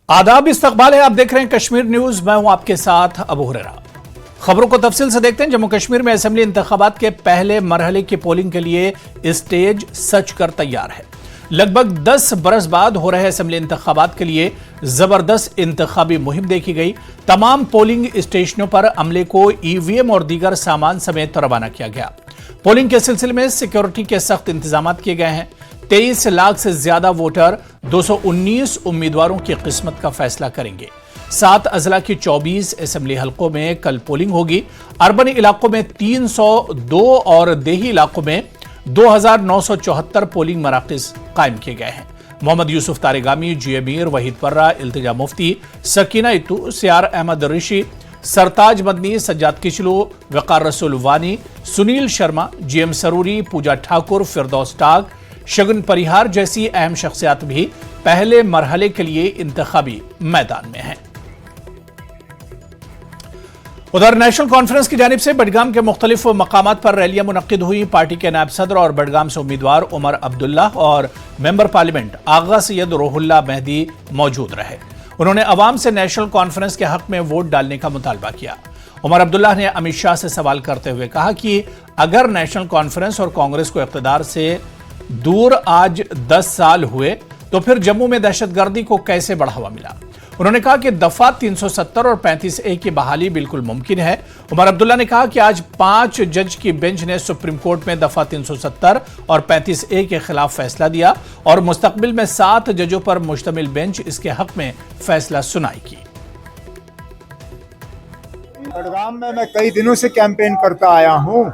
आदाब, इस्तकबाल है। आप देख रहे हैं कश्मीर न्यूज। मैं हूं आपके साथ अबू हुरैरा। खबरों को तफसील से देखते हैं। जम्मू कश्मीर में असेंबली इंतखाबात के पहले मरहले की पोलिंग के लिए स्टेज सज कर तैयार है। लगभग 10 बरस बाद हो रहे असेंबली इंतखाबात के लिए जबरदस्त इंतखाबी मुहिम देखी गई। तमाम पोलिंग स्टेशनों पर अमले को ईवीएम और दीगर सामान समेत रवाना किया गया। पोलिंग के सिलसिले में सिक्योरिटी के सख्त इंतजाम किए गए हैं। 23 लाख से ज्यादा वोटर 219 उम्मीदवारों की किस्मत का फैसला करेंगे। 7 अजला की 24 असेंबली हलकों में कल पोलिंग होगी। अर्बन इलाकों में 302 और देही इलाकों में 2974 पोलिंग मराकज़ कायम किए गए हैं। मोहम्मद यूसुफ तारेगामी, जी अमीर, वहीद पर्रा, इल्तिजा मुफ्ती, सकीना इत्तू, सियार अहमद ऋषि, सरताज मदनी, सज्जाद किचलू, वकार रसूल वानी, सुनील शर्मा, जीएम सरूरी, पूजा ठाकुर, फिरदौस टाग, शगुन परिहार जैसी अहम शख्सियात भी पहले मरहले के लिए इंतखाबी मैदान में हैं। उधर नेशनल कॉन्फ्रेंस की जानिब से बडगाम के मुख्तलिफ मकामात पर रैलियां मुनक्किद हुई। पार्टी के नायब सदर और बडगाम से उम्मीदवार उमर अब्दुल्ला और मेंबर पार्लियामेंट आगा सैयद रोहुल्ला मेहदी मौजूद रहे। उन्होंने अवाम से नेशनल कॉन्फ्रेंस के हक में वोट डालने का मुतालबा किया। उमर अब्दुल्ला ने अमित शाह से सवाल करते हुए कहा कि अगर नेशनल कॉन्फ्रेंस और कांग्रेस को इख्तिदार से दूर आज 10 साल हुए तो फिर जम्मू में दहशतगर्दी को कैसे बढ़ावा मिला। उन्होंने कहा कि दफा 370 और 35A की बहाली बिल्कुल मुमकिन है। उमर अब्दुल्ला ने कहा कि आज 5 जज की बेंच ने सुप्रीम कोर्ट में दफा 370 और 35A के खिलाफ फैसला दिया और मुस्तकबिल में 7 जजों पर मुश्तमिल बेंच इसके हक में फैसला सुनाएगी। बडगाम में मैं कई दिनों से कैंपेन करता आया हूं।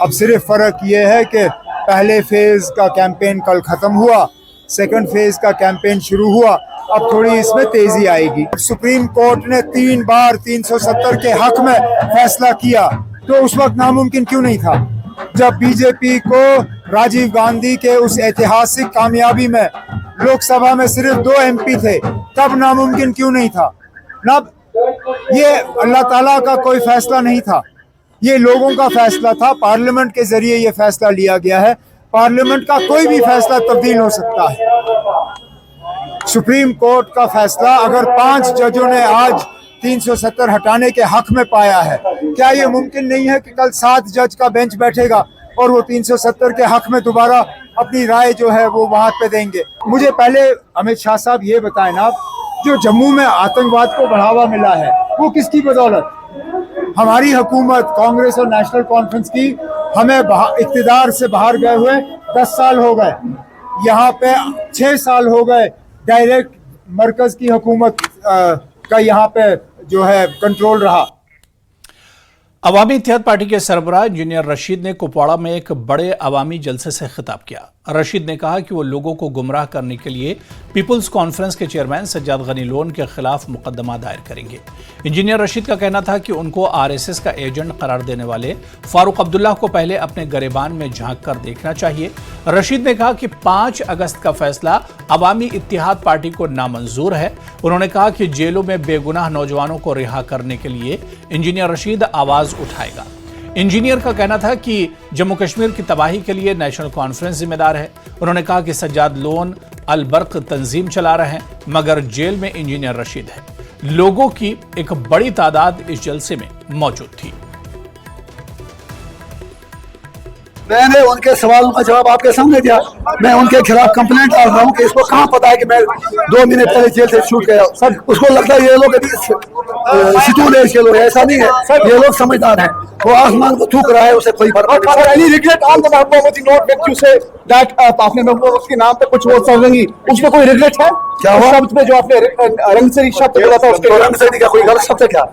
अब सिर्फ फर्क यह है कि पहले फेज का कैंपेन कल खत्म हुआ, सेकंड फेज का कैंपेन शुरू हुआ। अब थोड़ी इसमें तेजी आएगी। सुप्रीम कोर्ट ने 3 बार 370 के हक में फैसला किया, तो उस वक्त नामुमकिन क्यों नहीं था? जब बीजेपी को राजीव गांधी के उस ऐतिहासिक कामयाबी में लोकसभा में सिर्फ 2 MP थे, तब नामुमकिन क्यों नहीं था? ना, ये अल्लाह ताला का कोई फैसला नहीं था, ये लोगों का फैसला था। पार्लियामेंट के जरिए ये फैसला लिया गया है। पार्लियामेंट का कोई भी फैसला तब्दील हो सकता है। सुप्रीम कोर्ट का फैसला अगर 5 जजों ने आज 370 हटाने के हक में पाया है, क्या ये मुमकिन नहीं है कि कल 7 जज का बेंच बैठेगा और वो 370 के हक में दोबारा अपनी राय जो है वो वहां पे देंगे? मुझे पहले अमित शाह साहब ये बताएं ना, जो जम्मू में आतंकवाद को बढ़ावा मिला है वो किसकी बदौलत? हमारी हुकूमत, कांग्रेस और नेशनल कॉन्फ्रेंस की, हमें इख्तिदार से बाहर गए हुए 10 साल हो गए। यहाँ पे 6 साल हो गए डायरेक्ट मरकज की हुकूमत का यहाँ पे जो है कंट्रोल रहा। अवामी इत्तेहाद पार्टी के सरबराह इंजीनियर रशीद ने कुपवाड़ा में एक बड़े अवामी जलसे से खिताब किया। रशीद ने कहा कि वो लोगों को गुमराह करने के लिए पीपुल्स कॉन्फ्रेंस के चेयरमैन सज्जाद गनी लोन के खिलाफ मुकदमा दायर करेंगे। इंजीनियर रशीद का कहना था कि उनको RSS का एजेंट करार देने वाले फारूक अब्दुल्ला को पहले अपने गरेबान में झांक कर देखना चाहिए। रशीद ने कहा कि 5 अगस्त का फैसला अवामी इत्तेहाद पार्टी को नामंजूर है। उन्होंने कहा कि जेलों में बेगुनाह नौजवानों को रिहा करने के लिए इंजीनियर रशीद आवाज उठाएगा। इंजीनियर का कहना था कि जम्मू कश्मीर की तबाही के लिए नेशनल कॉन्फ्रेंस जिम्मेदार है। उन्होंने कहा कि सज्जाद लोन अल बर्क तंजीम चला रहे हैं, मगर जेल में इंजीनियर रशीद है। लोगों की एक बड़ी तादाद इस जलसे में मौजूद थी। मैंने उनके सवालों का जवाब आपके सामने दिया। मैं उनके खिलाफ कंप्लेंट डाल रहा हूँ कि इसको कहाँ पता है कि मैं 2 महीने पहले जेल से छूट गया। सब उसको लगता है ये लोग सितून है, ये लोग, ऐसा नहीं है। ये लोग समझदार हैं। वो आसमान को थूक रहा है, उसे कोई फर्क नहीं। रिग्रेट ऑन द आपने महबूबा के नाम पे कुछ वोट सहेंगी, उसमें कोई रिग्रेट है क्या? शब्द में जो आपने रंगसरी शब्द बोला था, उसके रंगसरी का कोई गलत शब्द है क्या?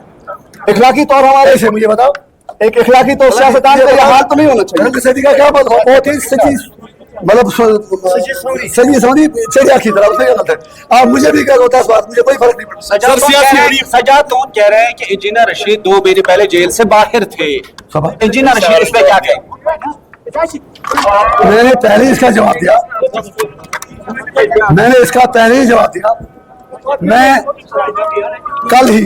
इखलाकी तौर हमारे से मुझे बताओ, एक इखलाकी तो सियासतदान का हाल तो नहीं होना चाहिए। रंगसरी का क्या मतलब? बहुत ही सच्ची, मतलब सही समझी चलिए की तरफ से गलत है। आप मुझे भी कह दो 10 बात, मुझे कोई फर्क नहीं पड़ता। सज्जाद लोन कह रहे हैं कि इंजीनियर रशीद 2 महीने पहले जेल से बाहर थे। इंजीनियर रशीद इस पे क्या कहें? मैंने पहले इसका जवाब दिया। मैं कल ही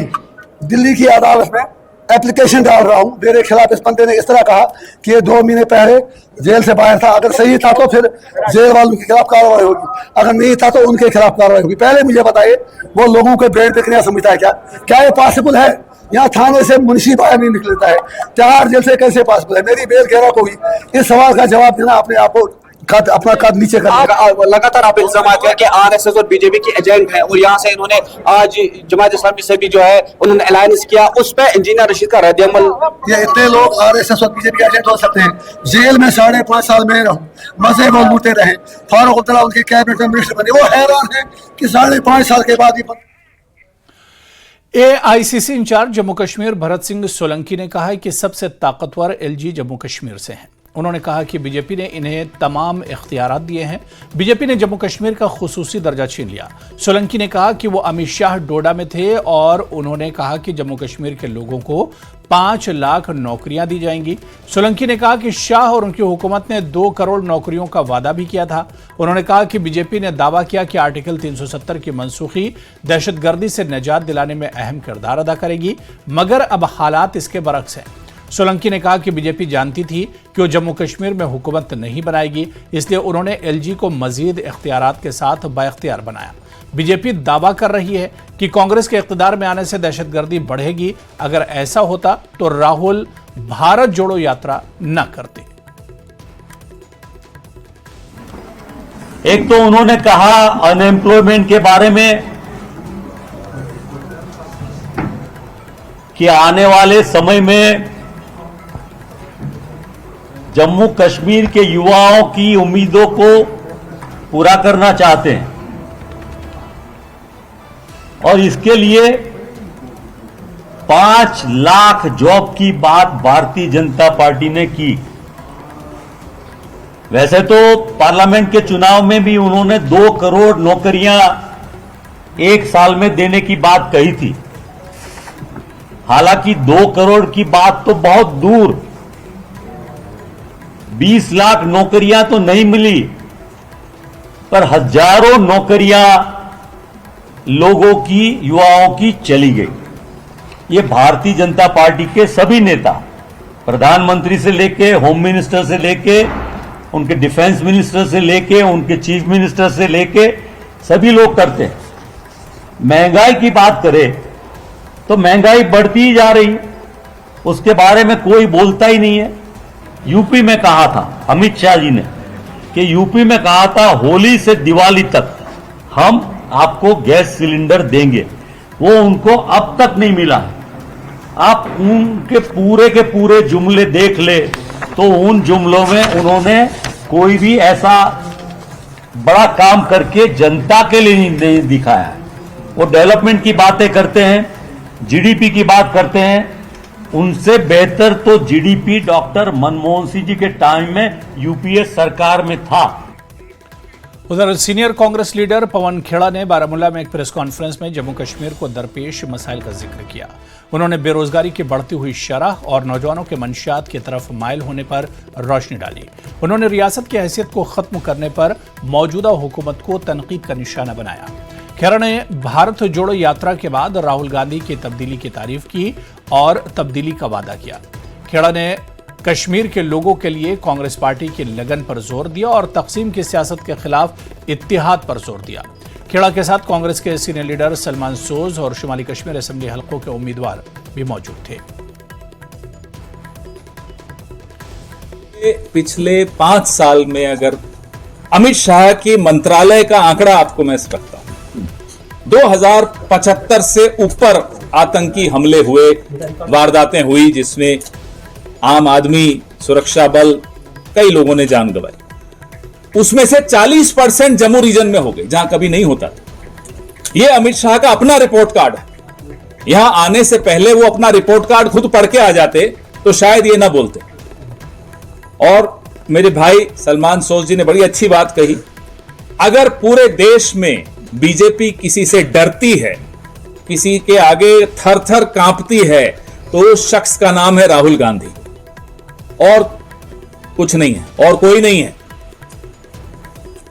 दिल्ली की अदालत में एप्लीकेशन डाल रहा हूं, मेरे खिलाफ इस बंदे ने इस तरह कहा कि ये 2 महीने पहले जेल से बाहर था, अगर सही था तो फिर जेल वालों के खिलाफ कार्रवाई होगी, अगर नहीं था तो उनके खिलाफ कार्रवाई होगी। पहले मुझे बताइए, वो लोगों के ब्रेन पे क्या समझता है? क्या ये पॉसिबल है? यहाँ थाने से मुंशी बाहर नहीं निकलता है, तिहाड़ जेल से कैसे पॉसिबल है? मेरी बेल घेरा कोई इस सवाल का जवाब देना अपने आप को अपना कद नीचे कर। लगातार आप इल्जाम है कि आरएसएस और बीजेपी के एजेंट हैं, और यहाँ से इन्होंने आज जमात इस्लामी से भी जो है उन्होंने अलायंस किया, उस पर इंजीनियर रशीद का रद्द-ए-अमल। ये इतने लोग आरएसएस और बीजेपी एजेंट हो सकते हैं? जेल में 5.5 साल में रहूं, मजे वो लूटे रहे, फारूक अब्दुल्ला उनके कैबिनेट में मिनिस्टर बने, वो हैरान है कि 5.5 साल के बाद ही। एआईसीसी इंचार्ज जम्मू कश्मीर भरत सिंह सोलंकी ने कहा है कि सबसे ताकतवर एलजी जम्मू कश्मीर से हैं। उन्होंने कहा कि बीजेपी ने इन्हें तमाम इख्तियारात दिए हैं, बीजेपी ने जम्मू कश्मीर का खुसूसी दर्जा छीन लिया। सोलंकी ने कहा कि वो अमित शाह डोडा में थे और उन्होंने कहा कि जम्मू कश्मीर के लोगों को 5 लाख नौकरियां दी जाएंगी। सोलंकी ने कहा कि शाह और उनकी हुकूमत ने 2 करोड़ नौकरियों का वादा भी किया था। उन्होंने कहा कि बीजेपी ने दावा किया कि आर्टिकल 370 की मनसूखी दहशतगर्दी से निजात दिलाने में अहम किरदार अदा करेगी, मगर अब हालात इसके बरक्स हैं। सोलंकी ने कहा कि बीजेपी जानती थी कि वो जम्मू कश्मीर में हुकूमत नहीं बनाएगी, इसलिए उन्होंने एलजी को मजीद इख्तियारात के साथ बाइख्तियार बनाया। बीजेपी दावा कर रही है कि कांग्रेस के इख्तिदार में आने से दहशतगर्दी बढ़ेगी। अगर ऐसा होता तो राहुल भारत जोड़ो यात्रा न करते। एक तो उन्होंने कहा अनएम्प्लॉयमेंट के बारे में कि आने वाले समय में जम्मू कश्मीर के युवाओं की उम्मीदों को पूरा करना चाहते हैं और इसके लिए 5 लाख जॉब की बात भारतीय जनता पार्टी ने की। वैसे तो पार्लियामेंट के चुनाव में भी उन्होंने 2 करोड़ नौकरियां 1 साल में देने की बात कही थी। हालांकि 2 करोड़ की बात तो बहुत दूर, 20 लाख नौकरियां तो नहीं मिली, पर हजारों नौकरियां लोगों की, युवाओं की चली गई। ये भारतीय जनता पार्टी के सभी नेता, प्रधानमंत्री से लेके होम मिनिस्टर से लेके उनके डिफेंस मिनिस्टर से लेके उनके चीफ मिनिस्टर से लेके सभी लोग करते हैं। महंगाई की बात करें तो महंगाई बढ़ती ही जा रही, उसके बारे में कोई बोलता ही नहीं है। यूपी में कहा था अमित शाह जी ने कि यूपी में कहा था होली से दिवाली तक हम आपको गैस सिलेंडर देंगे, वो उनको अब तक नहीं मिला है। आप उनके के पूरे जुमले देख ले तो उन जुमलों में उन्होंने कोई भी ऐसा बड़ा काम करके जनता के लिए नहीं दिखाया है। वो डेवलपमेंट की बातें करते हैं, जीडीपी की बात करते हैं, उनसे बेहतर तो जीडीपी डॉक्टर मनमोहन सिंह जी के टाइम में यूपीए सरकार में था। उधर सीनियर कांग्रेस लीडर पवन खेड़ा ने बारामूला में एक प्रेस कॉन्फ्रेंस में जम्मू कश्मीर को दरपेश मसाइल का जिक्र किया। उन्होंने बेरोजगारी की बढ़ती हुई शरह और नौजवानों के मंशियात की तरफ माइल होने पर रोशनी डाली। उन्होंने रियासत की हैसियत को खत्म करने पर मौजूदा हुकूमत को तनकीद का निशाना बनाया। खेड़ा ने भारत जोड़ो यात्रा के बाद राहुल गांधी की तब्दीली की तारीफ की और तब्दीली का वादा किया। खेड़ा ने कश्मीर के लोगों के लिए कांग्रेस पार्टी की लगन पर जोर दिया और तकसीम की सियासत के खिलाफ इत्तिहाद पर जोर दिया। खेड़ा के साथ कांग्रेस के सीनियर लीडर सलमान सोज और शुमाली कश्मीर असेंबली हलकों के उम्मीदवार भी मौजूद थे। पिछले 5 साल में अगर अमित शाह के मंत्रालय का आंकड़ा आपको मैं रखता हूं, 2075 से ऊपर आतंकी हमले हुए, वारदातें हुई जिसमें आम आदमी, सुरक्षा बल, कई लोगों ने जान गंवाई। उसमें से 40% जम्मू रीजन में हो गए जहां कभी नहीं होता था। यह अमित शाह का अपना रिपोर्ट कार्ड है। यहां आने से पहले वो अपना रिपोर्ट कार्ड खुद पढ़ के आ जाते तो शायद ये ना बोलते। और मेरे भाई सलमान सोज जी ने बड़ी अच्छी बात कही, अगर पूरे देश में बीजेपी किसी से डरती है, किसी के आगे थर थर कांपती है, तो उस शख्स का नाम है राहुल गांधी, और कुछ नहीं है, और कोई नहीं है।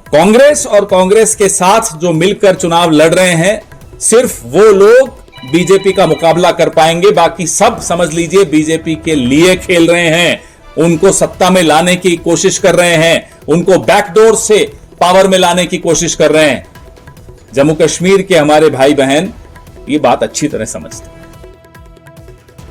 कांग्रेस और कांग्रेस के साथ जो मिलकर चुनाव लड़ रहे हैं, सिर्फ वो लोग बीजेपी का मुकाबला कर पाएंगे। बाकी सब समझ लीजिए बीजेपी के लिए खेल रहे हैं, उनको सत्ता में लाने की कोशिश कर रहे हैं, उनको बैकडोर से पावर में लाने की कोशिश कर रहे हैं। जम्मू कश्मीर के हमारे भाई बहन ये बात अच्छी तरह समझते हैं।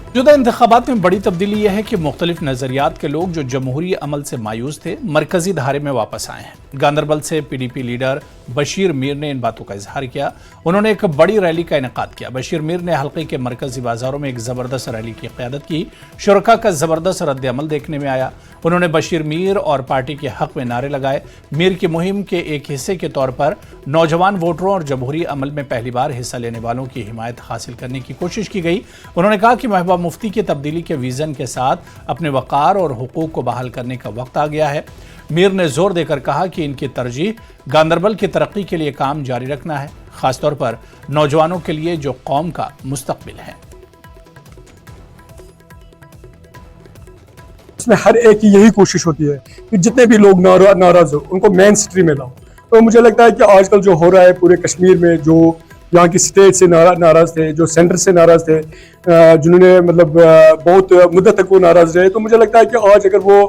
मौजूदा इंतखाबात में बड़ी तब्दीली यह है कि मुख्तलिफ नजरियात के लोग जो जमहूरी अमल से मायूस थे मरकजी धारे में वापस आए हैं। गांदरबल से पीडीपी लीडर बशीर मीर ने इन बातों का इजहार किया। उन्होंने एक बड़ी रैली का इनेकाद किया। बशीर मीर ने हल्के के मरकजी बाजारों में एक जबरदस्त रैली की क़यादत की। शुरका का जबरदस्त रद्द अमल देखने में आया। उन्होंने बशीर मीर और पार्टी के हक में नारे लगाए। मीर की मुहिम के एक हिस्से के तौर पर नौजवान वोटरों और जमहूरी अमल में पहली बार हिस्सा लेने वालों की हिमायत हासिल करने की कोशिश की गई। उन्होंने कहा कि महबूबा मुफ्ती की तब्दीली के विजन के साथ अपने वकार और हुकूक को बहाल करने का वक्त आ गया है। मीर ने जोर देकर कहा कि इनकी तरजीह गांदरबल की तरक्की के लिए काम जारी रखना है, खासतौर पर नौजवानों के लिए जो कौम का मुस्तकबिल है। इसमें हर एक की यही कोशिश होती है कि जितने भी लोग नाराज हो उनको मेन स्ट्रीम में लाओ। तो मुझे लगता है कि आजकल जो हो रहा है पूरे कश्मीर में, जो यहाँ की स्टेट से नाराज थे, जो सेंटर से नाराज थे, जिन्होंने मतलब बहुत मुद्दत तक वो नाराज रहे, तो मुझे लगता है कि आज अगर वो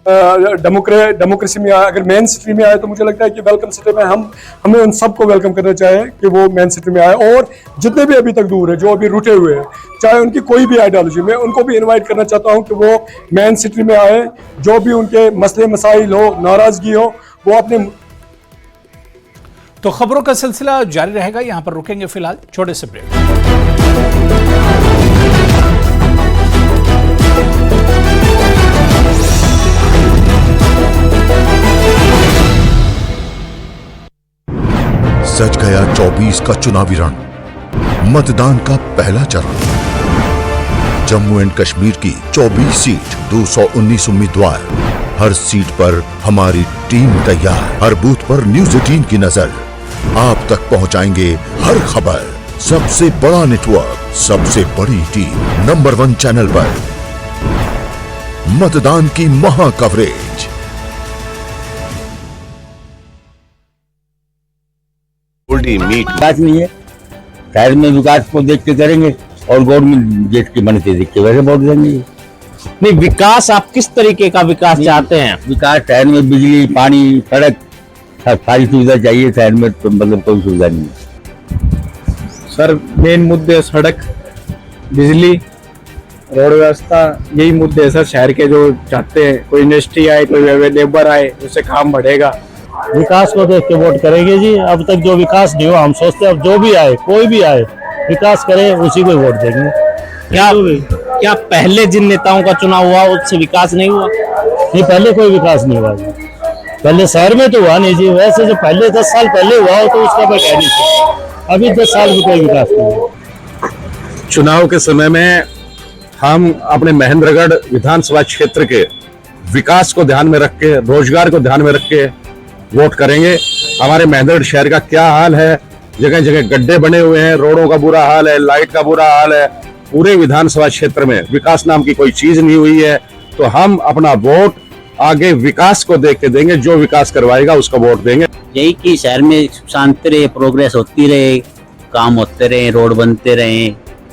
डेमोक्रेसी में आए, अगर मेन स्ट्रीम में आए, तो मुझे लगता है कि वेलकम सिटी में हमें उन सबको वेलकम करना चाहिए कि वो मेन स्ट्रीम में आए। और जितने भी अभी तक दूर है, जो अभी रुटे हुए हैं, चाहे उनकी कोई भी आइडियोलॉजी, मैं उनको भी इनवाइट करना चाहता हूँ कि वो मेन स्ट्रीम में आए। जो भी उनके मसले मसाइल हो, नाराजगी हो, वो अपने। तो खबरों का सिलसिला जारी रहेगा। यहां पर रुकेंगे फिलहाल छोटे से ब्रेक। सज गया 24 का चुनावी रण, मतदान का पहला चरण। जम्मू एंड कश्मीर की 24 सीट, 219 उम्मीदवार, हर सीट पर हमारी टीम तैयार। हर बूथ पर न्यूज़ 18 की नजर, आप तक पहुंचाएंगे हर खबर। सबसे बड़ा नेटवर्क, सबसे बड़ी टीम, नंबर 1 चैनल पर मतदान की महा कवरेज। विकास नहीं है, शहर में विकास को देख के करेंगे और गवर्नमेंट गेट के बनते देख के वैसे वोट देंगे। नहीं, विकास आप किस तरीके का विकास चाहते हैं? विकास शहर में बिजली, पानी, सड़क, सारी सुविधा चाहिए शहर में, तो मतलब कोई सुविधा नहीं है। सर, मेन मुद्दे सड़क, बिजली, रोड व्यवस्था, यही मुद्दे सर शहर के जो चाहते हैं। कोई इंडस्ट्री आए, कोई लेबर आए, उससे काम बढ़ेगा। विकास को देख के वोट करेंगे जी। अब तक जो विकास नहीं हुआ, हम सोचते हैं अब जो भी आए, कोई भी आए, विकास करे, उसी को वोट देंगे। क्या पहले जिन नेताओं का चुनाव हुआ उससे विकास नहीं हुआ? नहीं, पहले कोई विकास नहीं हुआ जी। पहले शहर में तो हुआ नहीं जी। वैसे जो पहले 10 साल पहले हुआ हो तो उसका कोई कह नहीं सकता। अभी 10 साल में कोई विकास नहीं हुआ। चुनाव के समय में हम अपने महेंद्रगढ़ विधानसभा क्षेत्र के विकास को ध्यान में रख के, रोजगार को ध्यान में रख के वोट करेंगे। हमारे महेंद्रगढ़ शहर का क्या हाल है, जगह जगह गड्ढे बने हुए हैं, रोडों का बुरा हाल है, लाइट का बुरा हाल है। पूरे विधानसभा क्षेत्र में विकास नाम की कोई चीज नहीं हुई है। तो हम अपना वोट आगे विकास को देख के देंगे, जो विकास करवाएगा उसका वोट देंगे। यही कि शहर में शांति रहे, प्रोग्रेस होती रहे, काम होते रहे, रोड बनते रहे,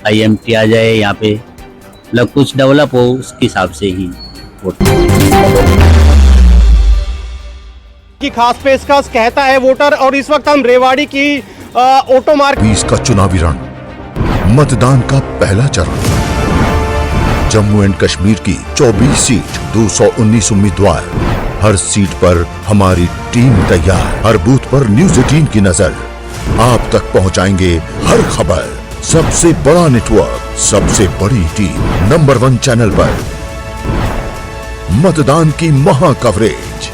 IMT आ जाए यहाँ पे, मतलब कुछ डेवलप हो, उसके हिसाब से ही वोट की खास पेशकश कहता है वोटर। और इस वक्त हम रेवाड़ी की ऑटो मार्केट 20 का चुनावी रण, मतदान का पहला चरण। जम्मू एंड कश्मीर की 24 सीट, 219 उम्मीदवार, हर सीट पर हमारी टीम तैयार। हर बूथ पर न्यूज़ 18 की नजर, आप तक पहुंचाएंगे हर खबर। सबसे बड़ा नेटवर्क, सबसे बड़ी टीम, नंबर 1 चैनल पर मतदान की महा कवरेज।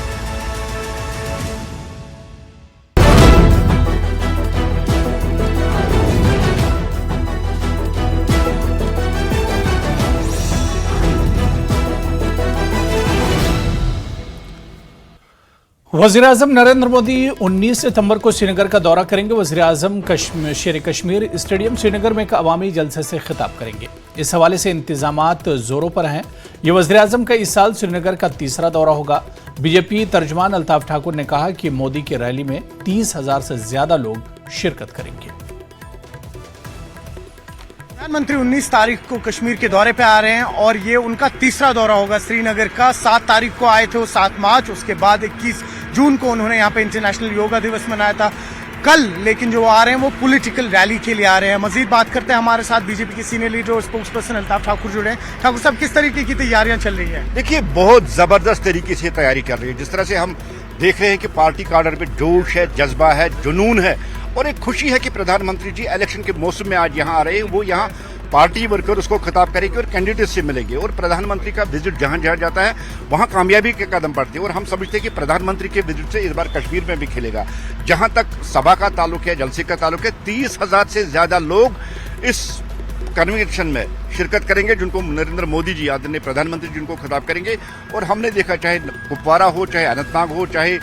वज़ीर-ए-आज़म नरेंद्र मोदी 19 सितंबर को श्रीनगर का दौरा करेंगे। वज़ीर-ए-आज़म शेर कश्मीर स्टेडियम श्रीनगर में एक अवामी जलसे से खिताब करेंगे। इस हवाले से इंतजामात जोरों पर हैं। ये वज़ीर-ए-आज़म का इस साल श्रीनगर का तीसरा दौरा होगा। बीजेपी तर्जमान अल्ताफ ठाकुर ने कहा कि मोदी की रैली में 30,000 से ज्यादा लोग शिरकत करेंगे। प्रधानमंत्री 19 तारीख को कश्मीर के दौरे पे आ रहे हैं और ये उनका तीसरा दौरा होगा श्रीनगर का। 7 तारीख को आए थे वो 7 मार्च, उसके बाद 21 जून को उन्होंने यहाँ पे इंटरनेशनल योगा दिवस मनाया था कल, लेकिन जो आ रहे हैं वो पॉलिटिकल रैली के लिए आ रहे हैं। मजीद बात करते हैं, हमारे साथ बीजेपी के सीनियर लीडर और स्पोक्स पर्सन अल्ताफ ठाकुर जुड़े हैं। ठाकुर साहब, किस तरीके की तैयारियां चल रही है? देखिए, बहुत जबरदस्त तरीके से तैयारी कर रही है। जिस तरह से हम देख रहे हैं कि पार्टी कार्डर में जोश है, जज्बा है, जुनून है और एक खुशी है कि प्रधानमंत्री जी इलेक्शन के मौसम में आज यहाँ आ रहे हैं। वो यहाँ पार्टी वर्कर उसको खिताब करेंगे और कैंडिडेट से मिलेंगे और प्रधानमंत्री का विजिट जहां जहां जाता है वहां कामयाबी के कदम बढ़ते हैं। और हम समझते हैं कि प्रधानमंत्री के विजिट से इस बार कश्मीर में भी खिलेगा। जहां तक सभा का ताल्लुक है, जलसे का ताल्लुक है, 30,000 से ज्यादा लोग इस कन्वेंशन में शिरकत करेंगे जिनको नरेंद्र मोदी जी आदरणीय प्रधानमंत्री जी उनको खिताब करेंगे। और हमने देखा, चाहे कुपवारा हो, चाहे अनंतनाग हो, चाहे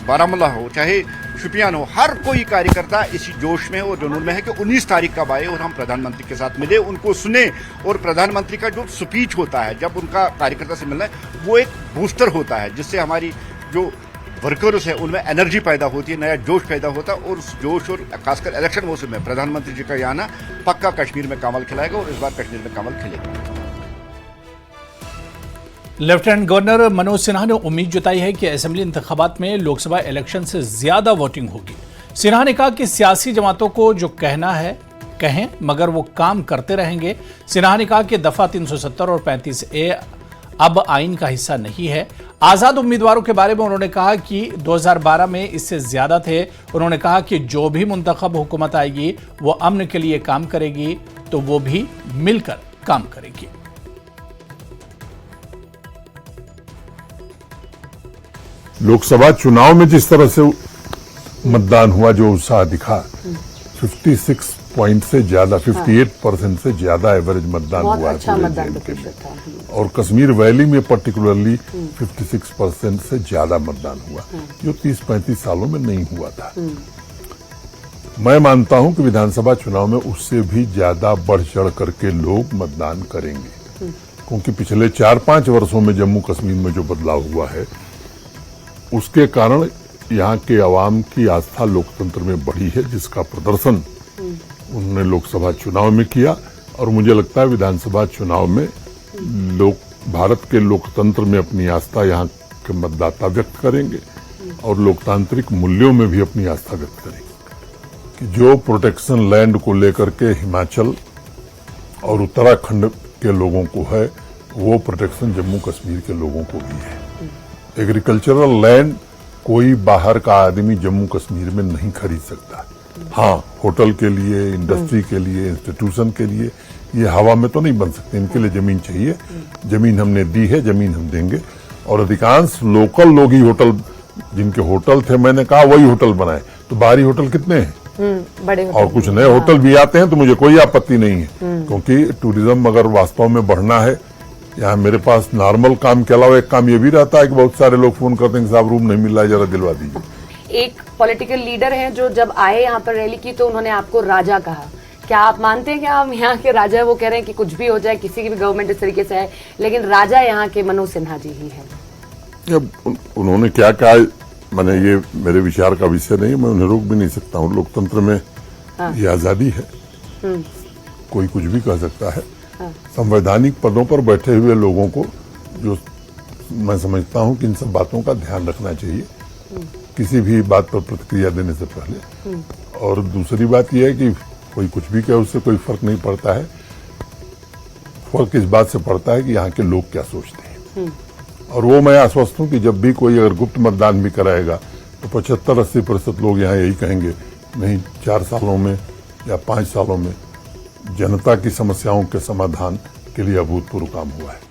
बारामूला हो, चाहे शुपियान हो, हर कोई कार्यकर्ता इसी जोश में और जुनून में है कि 19 तारीख कब आए और हम प्रधानमंत्री के साथ मिले, उनको सुने। और प्रधानमंत्री का जो स्पीच होता है जब उनका कार्यकर्ता से मिलना है, वो एक बूस्टर होता है जिससे हमारी जो वर्कर्स है उनमें एनर्जी पैदा होती है, नया जोश पैदा होता है। और उस जोश और खासकर इलेक्शन मौसम में प्रधानमंत्री जी का यहाँ आना पक्का कश्मीर में कमल खिलाएगा और इस बार कश्मीर में कमल खिलेगा। लेफ्टिनेंट गवर्नर मनोज सिन्हा ने उम्मीद जताई है कि असेंबली इंतखाबात में लोकसभा इलेक्शन से ज्यादा वोटिंग होगी। सिन्हा ने कहा कि सियासी जमातों को जो कहना है कहें, मगर वो काम करते रहेंगे। सिन्हा ने कहा कि दफा 370 और 35A अब आइन का हिस्सा नहीं है। आजाद उम्मीदवारों के बारे में उन्होंने कहा कि 2012 में इससे ज्यादा थे। उन्होंने कहा कि जो भी मुंतखब हुकूमत आएगी वो अमन के लिए काम करेगी, तो वो भी मिलकर काम करेगी। लोकसभा चुनाव में जिस तरह से मतदान हुआ, जो उत्साह दिखा, 56 पॉइंट से ज्यादा, 58% से ज्यादा एवरेज मतदान हुआ है पूरे जे&के में। और कश्मीर वैली में पर्टिकुलरली 56% से ज्यादा मतदान हुआ, जो 30-35 सालों में नहीं हुआ था। मैं मानता हूं कि विधानसभा चुनाव में उससे भी ज्यादा बढ़ चढ़ करके लोग मतदान करेंगे, क्योंकि पिछले 4-5 वर्षों में जम्मू कश्मीर में जो बदलाव हुआ है उसके कारण यहाँ के आवाम की आस्था लोकतंत्र में बढ़ी है, जिसका प्रदर्शन उन्होंने लोकसभा चुनाव में किया। और मुझे लगता है विधानसभा चुनाव में भारत के लोकतंत्र में अपनी आस्था यहाँ के मतदाता व्यक्त करेंगे और लोकतांत्रिक मूल्यों में भी अपनी आस्था व्यक्त करेंगे। कि जो प्रोटेक्शन लैंड को लेकर के हिमाचल और उत्तराखंड के लोगों को है, वो प्रोटेक्शन जम्मू कश्मीर के लोगों को भी है। एग्रीकल्चरल लैंड कोई बाहर का आदमी जम्मू कश्मीर में नहीं खरीद सकता। हाँ, होटल के लिए, इंडस्ट्री के लिए, इंस्टीट्यूशन के लिए ये हवा में तो नहीं बन सकते, इनके लिए जमीन चाहिए। जमीन हमने दी है, जमीन हम देंगे। और अधिकांश लोकल लोग ही होटल, जिनके होटल थे, मैंने कहा वही होटल बनाए। तो बाहरी होटल कितने हैं? बड़े होटल, और कुछ नए होटल भी आते हैं तो मुझे कोई आपत्ति नहीं है, क्योंकि टूरिज्म अगर वास्तव में बढ़ना है, यहाँ मेरे पास नॉर्मल काम के अलावा एक काम ये भी रहता है कि बहुत सारे लोग फोन करते हैं कि साहब रूम नहीं मिल रहा है, जरा दिलवा दीजिए। एक पॉलिटिकल लीडर हैं जो जब आए यहाँ पर रैली की तो उन्होंने आपको राजा कहा। क्या आप मानते हैं कि आप यहाँ के राजा? वो कह रहे हैं कि कुछ भी हो जाए, किसी की भी गवर्नमेंट इस तरीके से है, लेकिन राजा यहाँ के मनोज सिन्हा जी ही है। उन्होंने क्या कहा, मैंने ये मेरे विचार का विषय नहीं, मैं उन्हें रोक भी नहीं सकता हूँ। लोकतंत्र में ये आजादी है, कोई कुछ भी कह सकता है। संवैधानिक पदों पर बैठे हुए लोगों को जो मैं समझता हूं कि इन सब बातों का ध्यान रखना चाहिए किसी भी बात पर प्रतिक्रिया देने से पहले। और दूसरी बात यह है कि कोई कुछ भी कहे, उससे कोई फर्क नहीं पड़ता है। फर्क इस बात से पड़ता है कि यहाँ के लोग क्या सोचते हैं। और वो मैं आश्वस्त हूं कि जब भी कोई अगर गुप्त मतदान भी कराएगा तो 75-80% लोग यहाँ यही कहेंगे, नहीं 4 सालों में या 5 सालों में जनता की समस्याओं के समाधान के लिए अभूतपूर्व काम हुआ है।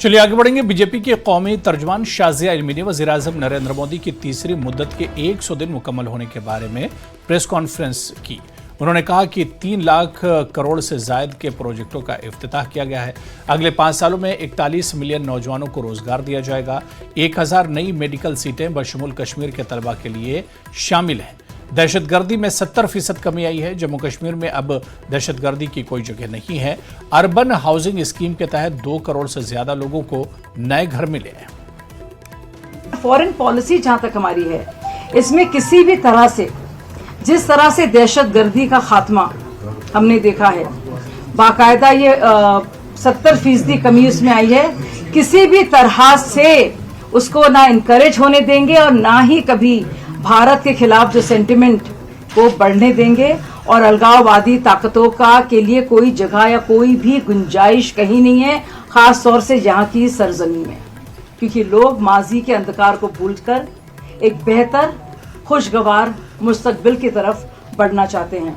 चलिए आगे बढ़ेंगे। बीजेपी के कौमी तर्जमान शाजिया इल्मी ने वज़ीर-ए-आज़म नरेंद्र मोदी की तीसरी मुद्दत के 100 दिन मुकम्मल होने के बारे में प्रेस कॉन्फ्रेंस की। उन्होंने कहा कि 3 लाख करोड़ से जायद के प्रोजेक्टों का इफ्तिताह किया गया है। अगले 5 सालों में 41 मिलियन नौजवानों को रोजगार दिया जाएगा। 1000 नई मेडिकल सीटें बशमूल कश्मीर के तलबा के लिए शामिल हैं। दहशतगर्दी में 70% कमी आई है। जम्मू कश्मीर में अब दहशतगर्दी की कोई जगह नहीं है। अर्बन हाउसिंग स्कीम के तहत 2 करोड़ से ज्यादा लोगों को नए घर मिले हैं। फॉरेन पॉलिसी जहां तक हमारी है, इसमें किसी भी तरह से, जिस तरह से दहशतगर्दी का खात्मा हमने देखा है, बाकायदा ये 70% कमी उसमें आई है। किसी भी तरह से उसको ना इनकरेज होने देंगे और ना ही कभी भारत के खिलाफ जो सेंटिमेंट को बढ़ने देंगे, और अलगाववादी ताकतों का के लिए कोई जगह या कोई भी गुंजाइश कहीं नहीं है, खास तौर से यहाँ की सरजमीन में, क्योंकि लोग माजी के अंधकार को भूलकर एक बेहतर खुशगवार मुस्तकबिल की तरफ बढ़ना चाहते हैं।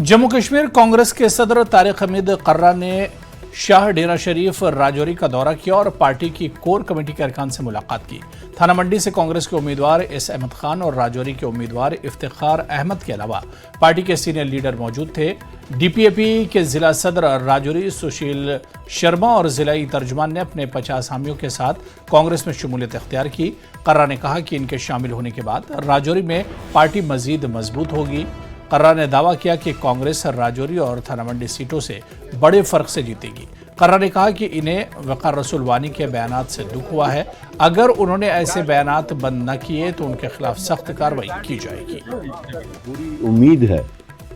जम्मू कश्मीर कांग्रेस के सदर तारिक हमीद कर्रा ने शाह डेरा शरीफ राजौरी का दौरा किया और पार्टी की कोर कमेटी के अरकान से मुलाकात की। थाना मंडी से कांग्रेस के उम्मीदवार एस अहमद खान और राजौरी के उम्मीदवार इफ्तिखार अहमद के अलावा पार्टी के सीनियर लीडर मौजूद थे। डीपीएपी के जिला सदर राजौरी सुशील शर्मा और जिलाई तर्जुमान ने अपने 50 हामियों के साथ कांग्रेस में शमूलियत इख्तियार की। कर्रा ने कहा कि इनके शामिल होने के बाद राजौरी में पार्टी मजीद मजबूत होगी। कर्रा ने दावा किया कि कांग्रेस राजौरी और थाना मंडी सीटों से बड़े फर्क से जीतेगी। कर्रा ने कहा कि इन्हें वक़ार रसूल वानी के बयानात से दुख हुआ है। अगर उन्होंने ऐसे बयानात बंद न किए तो उनके खिलाफ सख्त कार्रवाई की जाएगी। पूरी उम्मीद है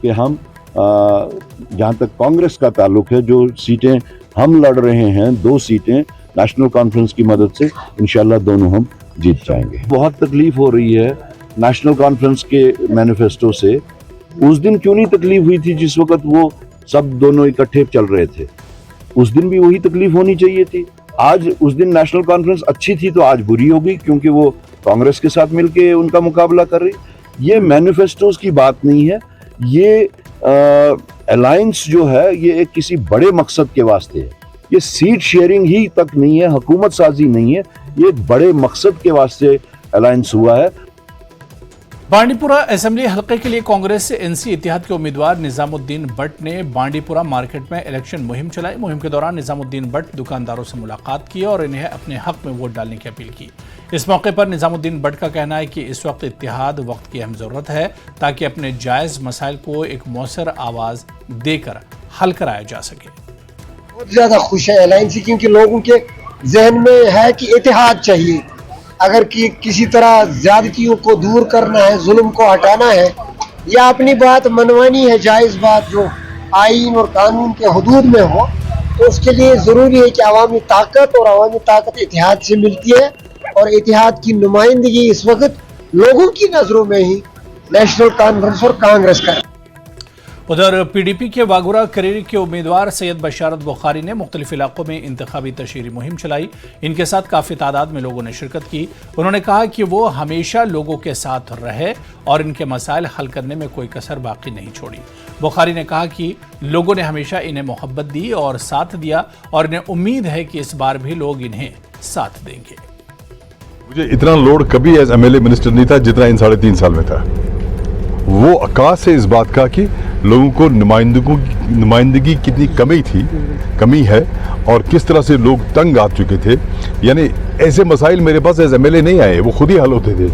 कि हम जहाँ तक कांग्रेस का ताल्लुक है, जो सीटें हम लड़ रहे हैं, 2 सीटें नेशनल कॉन्फ्रेंस की मदद से इंशाल्लाह दोनों हम जीत जाएंगे। बहुत तकलीफ हो रही है नेशनल कॉन्फ्रेंस के मैनिफेस्टो से। उस दिन क्यों नहीं तकलीफ हुई थी जिस वक्त वो सब दोनों इकट्ठे चल रहे थे? उस दिन भी वही तकलीफ होनी चाहिए थी। आज उस दिन नेशनल कॉन्फ्रेंस अच्छी थी तो आज बुरी हो गई क्योंकि वो कांग्रेस के साथ मिलके उनका मुकाबला कर रही। ये मैनिफेस्टोज की बात नहीं है, ये अलायंस जो है ये एक किसी बड़े मकसद के वास्ते है। ये सीट शेयरिंग ही तक नहीं है, हुकूमत साजी नहीं है, ये एक बड़े मकसद के वास्ते अलायंस हुआ है। बांडीपुरा असेंबली हलके के लिए कांग्रेस से एनसी इत्तेहाद के उम्मीदवार निजामुद्दीन भट्ट ने बांडीपुरा मार्केट में इलेक्शन मुहिम चलाई। मुहिम के दौरान निजामुद्दीन भट्ट दुकानदारों से मुलाकात की और इन्हें अपने हक में वोट डालने की अपील की। इस मौके पर निजामुद्दीन भट्ट का कहना है कि इस वक्त इत्तेहाद वक्त की अहम जरूरत है ताकि अपने जायज मसाइल को एक मौसर आवाज देकर हल कराया जा सके। बहुत ज्यादा खुश है अलायंस, क्योंकि लोगों के जहन में है कि इत्तेहाद चाहिए। अगर किसी तरह ज्यादतियों को दूर करना है, जुल्म को हटाना है या अपनी बात मनवानी है, जायज बात जो आईन और कानून के हुदूद में हो, तो उसके लिए जरूरी है कि अवामी ताकत, और अवामी ताकत इत्तेहाद से मिलती है। और इत्तेहाद की नुमाइंदगी इस वक्त लोगों की नजरों में ही नेशनल कॉन्फ्रेंस और कांग्रेस का। उधर पीडीपी के वागुरा करीरी के उम्मीदवार सैयद बशारत बुखारी ने मुख्तलिफ इलाकों में इंतखाबी तशहीरी मुहिम चलाई। इनके साथ काफ़ी तादाद में लोगों ने शिरकत की। उन्होंने कहा कि वो हमेशा लोगों के साथ रहे और इनके मसाइल हल करने में कोई कसर बाकी नहीं छोड़ी। बुखारी ने कहा कि लोगों ने हमेशा इन्हें मोहब्बत दी और साथ दिया और इन्हें उम्मीद है कि इस बार भी लोग इन्हें साथ देंगे। मुझे इतना लोड कभी एज एमएलए मिनिस्टर नहीं था जितना इन 3.5 साल में था। वो आकाश है इस बात का कि लोगों को नुमाइंदगी कितनी कमी है और किस तरह से लोग तंग आ चुके थे। यानी ऐसे मसाइल मेरे पास एज एमएलए नहीं आए, वो खुद ही हल होते थे।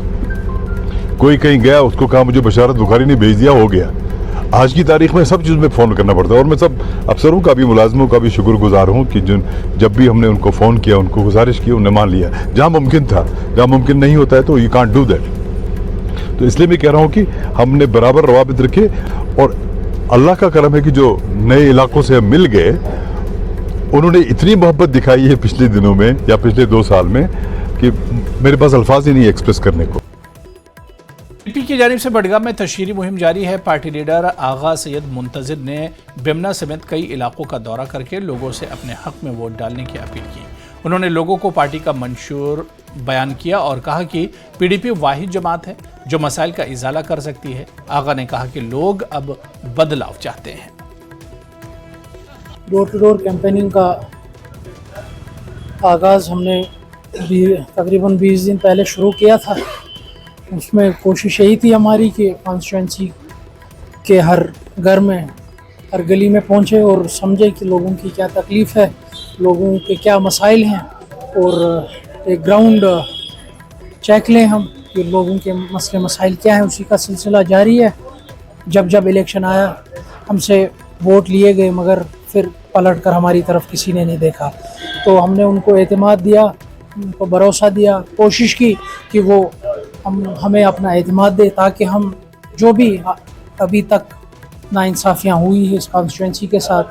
कोई कहीं गया, उसको कहा मुझे बशारत बुखारी ने भेज दिया, हो गया। आज की तारीख में सब चीज़ में फ़ोन करना पड़ता है और मैं सब अफसरों का भी, मुलाजमों का भी शुक्रगुजार हूँ कि जब भी हमने उनको फ़ोन किया, उनको गुजारिश की, उन्होंने मान लिया। जहाँ मुमकिन था, जहाँ मुमकिन नहीं होता है तो यू कांट डू दैट। तो इसलिए मैं कह रहा हूँ कि हमने बराबर रवाबित रखे और अल्लाह का करम है कि जो नए इलाकों से हम मिल गए, उन्होंने इतनी मोहब्बत दिखाई है पिछले दिनों में या पिछले 2 साल में कि मेरे पास अल्फाज ही नहीं एक्सप्रेस करने को। पीपी की जानिब से बडगाम में तशहीरी मुहिम जारी है। पार्टी लीडर आगा सैयद मुंतजिर ने बिमना समेत कई इलाकों का दौरा करके लोगों से अपने हक में वोट डालने की अपील की। उन्होंने लोगों को पार्टी का मंशूर बयान किया और कहा कि पीडीपी वाहिद जमात है जो मसाइल का इजाला कर सकती है। आगा ने कहा कि लोग अब बदलाव चाहते हैं। डोर टू डोर कैंपेनिंग का आगाज़ हमने तकरीबन 20 दिन पहले शुरू किया था। उसमें कोशिश यही थी हमारी कि कॉन्स्टिट्यूंसी के हर घर में, हर गली में पहुंचे और समझे कि लोगों की क्या तकलीफ़ है, लोगों के क्या मसाइल हैं, और एक ग्राउंड चेक लें हम कि लोगों के मसले मसाइल क्या हैं। उसी का सिलसिला जारी है। जब जब इलेक्शन आया हमसे वोट लिए गए मगर फिर पलट कर हमारी तरफ किसी ने नहीं देखा। तो हमने उनको एतमाद दिया, उनको भरोसा दिया, कोशिश की कि वो हमें अपना एतमाद दे ताकि हम जो भी अभी तक नाइंसाफ़ियाँ हुई है इस कॉन्स्टिट्यूंसी के साथ,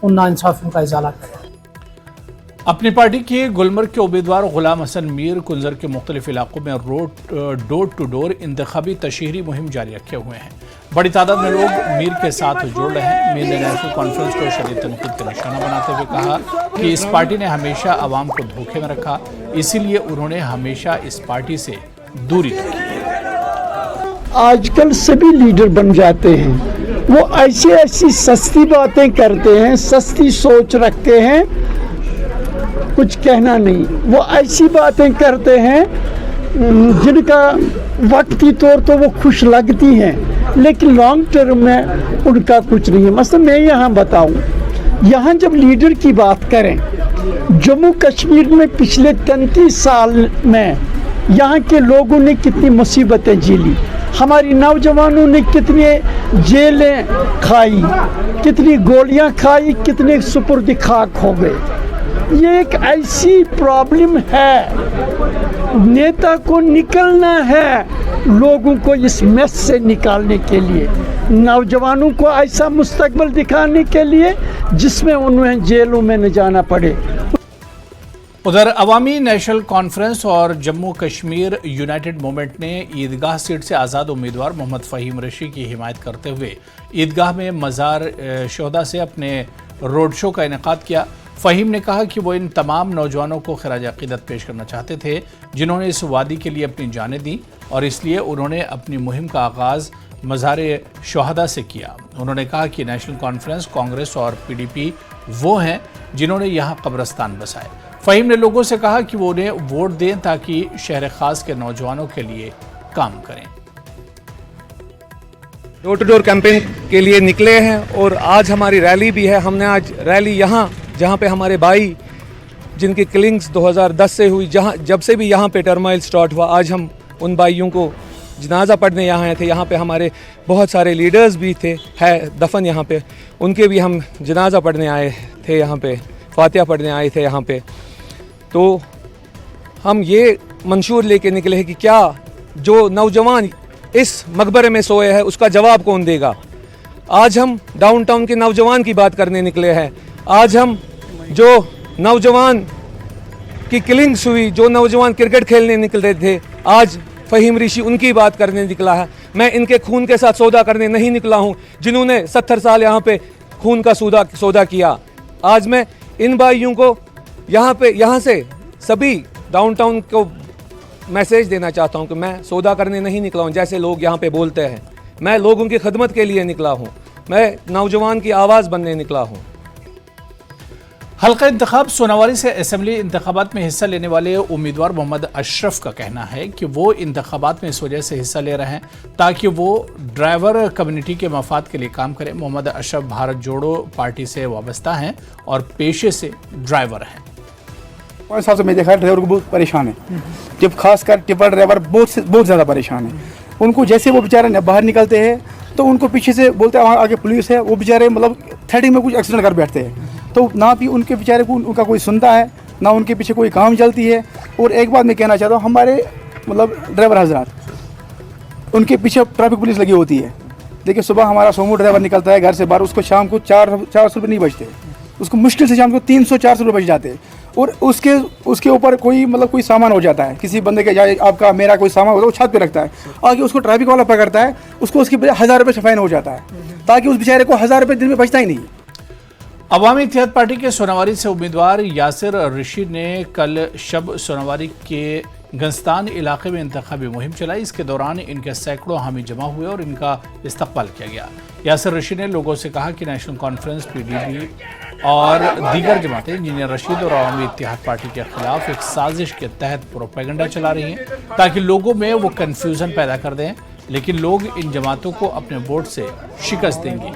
उन नाइंसाफ़ियों का इजाला करें। अपनी पार्टी के गुलमर्ग के उम्मीदवार गुलाम हसन मीर कुंजर के मुख्तलिफ इलाकों में डोर टू डोर इंतखाबी तशहीरी मुहिम जारी रखे हुए हैं। बड़ी तादाद में लोग मीर के साथ जुड़ रहे हैं। मीर ने नेशनल कॉन्फ्रेंस को शदीद तनकीद का निशाना बनाते हुए कहा कि इस पार्टी ने हमेशा आवाम को धोखे में रखा, इसीलिए उन्होंने हमेशा इस पार्टी से दूरी रखी है। आजकल सभी लीडर बन जाते हैं, वो ऐसी ऐसी सस्ती बातें करते हैं, सस्ती सोच रखते हैं, कुछ कहना नहीं। वो ऐसी बातें करते हैं जिनका वक्ती तौर तो वो खुश लगती हैं, लेकिन लॉन्ग टर्म में उनका कुछ नहीं है। मतलब मैं यहाँ बताऊँ, यहाँ जब लीडर की बात करें, जम्मू कश्मीर में पिछले 33 साल में यहाँ के लोगों ने कितनी मुसीबतें झेली, हमारी नौजवानों ने कितने जेलें खाई, कितनी गोलियां खाई, कितने सुपुर्द खाक हो गए। ये एक ऐसी प्रॉब्लम है, नेता को निकलना है लोगों को इस मेस से निकालने के लिए, नौजवानों को ऐसा मुस्तकबिल दिखाने के लिए जिसमें उन्हें जेलों में न जाना पड़े। उधर अवामी नेशनल कॉन्फ्रेंस और जम्मू कश्मीर यूनाइटेड मूवमेंट ने ईदगाह सीट से आज़ाद उम्मीदवार मोहम्मद फ़हीम रशी की हिमायत करते हुए ईदगाह में मज़ार शोहदा से अपने रोड शो का इनेकाद किया। फ़हीम ने कहा कि वो इन तमाम नौजवानों को खिराज अक़ीदत पेश करना चाहते थे जिन्होंने इस वादी के लिए अपनी जानें दी, और इसलिए उन्होंने अपनी मुहिम का आगाज़ मज़ार शोहदा से किया। उन्होंने कहा कि नेशनल कॉन्फ्रेंस, कांग्रेस और PDP वो हैं जिन्होंने यहाँ कब्रस्तान बसाए। फ़हीम ने लोगों से कहा कि वो उन्हें वोट दें ताकि शहर ख़ास के नौजवानों के लिए काम करें। डोर टू डोर कैंपेन के लिए निकले हैं और आज हमारी रैली भी है। हमने आज रैली यहाँ, जहाँ पे हमारे भाई जिनकी किलिंग्स 2010 से हुई, जब से भी यहाँ पे टर्माइल स्टार्ट हुआ, आज हम उन भाइयों को जनाजा पढ़ने यहाँ आए थे। यहाँ पे हमारे बहुत सारे लीडर्स भी थे, है दफन यहाँ पे, उनके भी हम जनाजा पढ़ने आए थे, यहाँ पे फातिहा पढ़ने आए थे यहाँ पे। तो हम ये मंशूर लेके निकले हैं कि क्या जो नौजवान इस मकबरे में सोए हैं उसका जवाब कौन देगा। आज हम डाउनटाउन के नौजवान की बात करने निकले हैं। आज हम जो नौजवान की किलिंग्स हुई, जो नौजवान क्रिकेट खेलने निकल रहे थे, आज फ़हीम ऋषि उनकी बात करने निकला है। मैं इनके खून के साथ सौदा करने नहीं निकला हूँ जिन्होंने 70 साल यहाँ पे खून का सौदा किया। आज मैं इन भाइयों को यहाँ से सभी डाउनटाउन को मैसेज देना चाहता हूँ कि मैं सौदा करने नहीं निकला हूँ जैसे लोग यहाँ पे बोलते हैं। मैं लोगों की खिदमत के लिए निकला हूँ, मैं नौजवान की आवाज़ बनने निकला हूँ। हल्का इंतखाब सोनावारी से असेंबली इंतखाबात में हिस्सा लेने वाले उम्मीदवार मोहम्मद अशरफ का कहना है कि वो इंतखाबात में इस वजह से हिस्सा ले रहे हैं ताकि वो ड्राइवर कम्युनिटी के मफाद के लिए काम करें। मोहम्मद अशरफ भारत जोड़ो पार्टी से वाबस्ता हैं और पेशे से ड्राइवर हैं। 5 साल से मैं देखा ड्राइवर को बहुत परेशान है, जब खासकर टिपर ड्राइवर बहुत ज़्यादा परेशान है। उनको जैसे वो बेचारे बाहर निकलते हैं तो उनको पीछे से बोलते हैं आगे पुलिस है, वो बेचारे मतलब थ्रेडिंग में कुछ एक्सीडेंट कर बैठते हैं। तो ना भी उनके बेचारे को उनका कोई सुनता है, ना उनके पीछे कोई काम चलती है। और एक बात मैं कहना चाहता हूँ, हमारे मतलब ड्राइवर हजरात उनके पीछे ट्रैफिक पुलिस लगी होती है। देखिए सुबह हमारा सोमो ड्राइवर निकलता है घर से बाहर, उसको शाम को 400 रुपये नहीं बचते, उसको मुश्किल से शाम को 300-400 रुपये बच जाते हैं। और उसके ऊपर कोई मतलब कोई सामान हो जाता है, किसी बंदे के जाए आपका मेरा कोई सामान होता है, वो छत पे रखता है, आगे उसको ट्रैफिक वाला पकड़ता है, उसको उसकी 1000 रुपये फाइन हो जाता है, ताकि उस बेचारे को 1000 रुपये दिन में बचता ही नहीं। अवामी इत्तेहाद पार्टी के सोनावारी से उम्मीदवार यासिर रशीद ने कल शब सोनावारी के गंस्तान इलाके में इंतखाबी मुहिम चलाई। इसके दौरान इनके सैकड़ों हामी जमा हुए और इनका इस्तकबाल किया गया। यासिर रशीद ने लोगों से कहा कि नेशनल कॉन्फ्रेंस, PDP और दीगर जमातें इंजीनियर रशीद और अवामी इत्तेहाद पार्टी के खिलाफ एक साजिश के तहत प्रोपेगेंडा चला रही हैं ताकि लोगों में वो कन्फ्यूज़न पैदा कर दें, लेकिन लोग इन जमातों को अपने वोट से शिकस्त देंगे।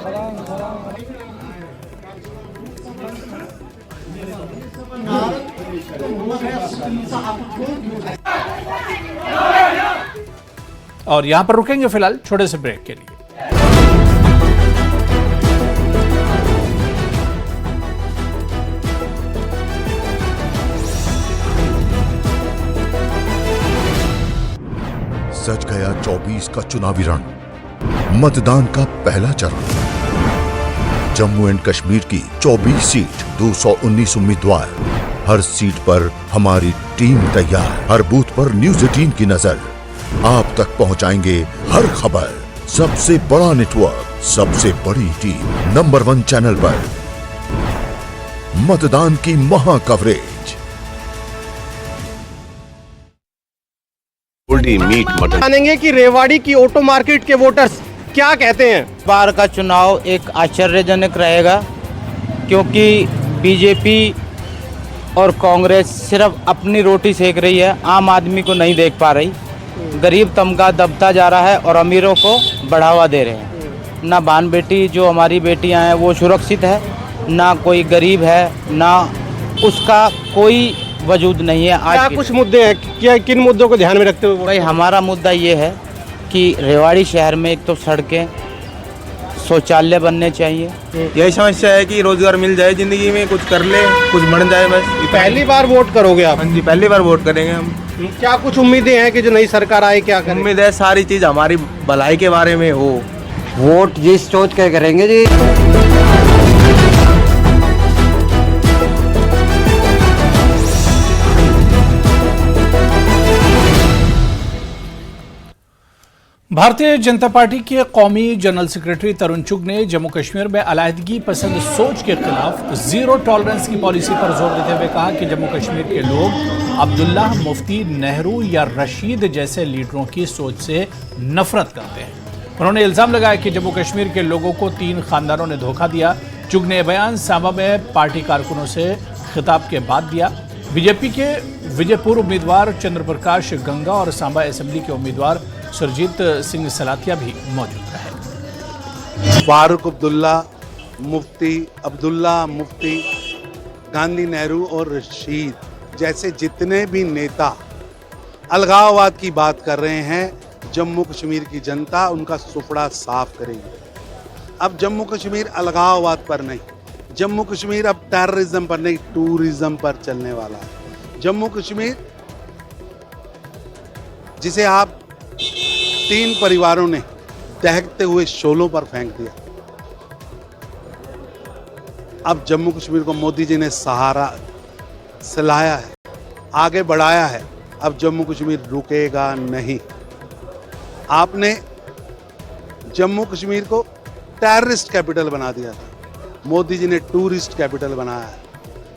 और यहां पर रुकेंगे फिलहाल छोटे से ब्रेक के लिए। सज गया 24 का चुनावी रण, मतदान का पहला चरण। जम्मू एंड कश्मीर की 24 सीट, 219 उम्मीदवार, हर सीट पर हमारी टीम तैयार, हर बूथ पर न्यूज़ 18 की नजर, आप तक पहुंचाएंगे हर खबर, सबसे बड़ा नेटवर्क, सबसे बड़ी टीम, नंबर 1 चैनल पर, मतदान की महा कवरेज। मीट मटन जानेंगे कि रेवाड़ी की ऑटो मार्केट के वोटर्स क्या कहते हैं। बार का चुनाव एक आश्चर्यजनक रहेगा, क्योंकि बीजेपी और कांग्रेस सिर्फ अपनी रोटी सेक रही है, आम आदमी को नहीं देख पा रही। गरीब तबका दबता जा रहा है और अमीरों को बढ़ावा दे रहे हैं। ना बहन बेटी जो हमारी बेटियां हैं वो सुरक्षित है, ना कोई गरीब है, ना उसका कोई वजूद नहीं है। आज क्या कुछ मुद्दे हैं, क्या किन मुद्दों को ध्यान में रखते हुए? भाई हमारा मुद्दा ये है कि रेवाड़ी शहर में एक तो सड़कें, शौचालय बनने चाहिए। यही समस्या है कि रोजगार मिल जाए, जिंदगी में कुछ कर ले, कुछ बन जाए बस। पहली बार वोट करोगे आप? हाँ जी, पहली बार वोट करेंगे हम। क्या कुछ उम्मीदें हैं कि जो नई सरकार आए क्या करें? उम्मीद है सारी चीज हमारी भलाई के बारे में हो। वोट जिस सोच के करेंगे जी। भारतीय जनता पार्टी के कौमी जनरल सेक्रेटरी तरुण चुग ने जम्मू कश्मीर में अलहदगी पसंद सोच के खिलाफ जीरो टॉलरेंस की पॉलिसी पर जोर देते हुए कहा कि जम्मू कश्मीर के लोग अब्दुल्ला, मुफ्ती, नेहरू या रशीद जैसे लीडरों की सोच से नफरत करते हैं। उन्होंने इल्जाम लगाया कि जम्मू कश्मीर के लोगों को 3 खानदानों ने धोखा दिया। चुग ने बयान सांबा में पार्टी कारकुनों से खिताब के बाद दिया। बीजेपी के विजयपुर उम्मीदवार चंद्र प्रकाश गंगा और सांबा असेंबली के उम्मीदवार सुरजीत सिंह सलातिया भी मौजूद रहे। फारूक अब्दुल्ला, मुफ्ती, गांधी, नेहरू और रशीद जैसे जितने भी नेता अलगाववाद की बात कर रहे हैं, जम्मू कश्मीर की जनता उनका सुपड़ा साफ करेगी। अब जम्मू कश्मीर अलगाववाद पर नहीं, जम्मू कश्मीर अब टेररिज्म पर नहीं, टूरिज्म पर चलने वाला है। जम्मू कश्मीर जिसे आप 3 परिवारों ने दहकते हुए शोलों पर फेंक दिया, अब जम्मू कश्मीर को मोदी जी ने सहारा सिलाया है, आगे बढ़ाया है। अब जम्मू कश्मीर रुकेगा नहीं। आपने जम्मू कश्मीर को टेररिस्ट कैपिटल बना दिया था, मोदी जी ने टूरिस्ट कैपिटल बनाया है।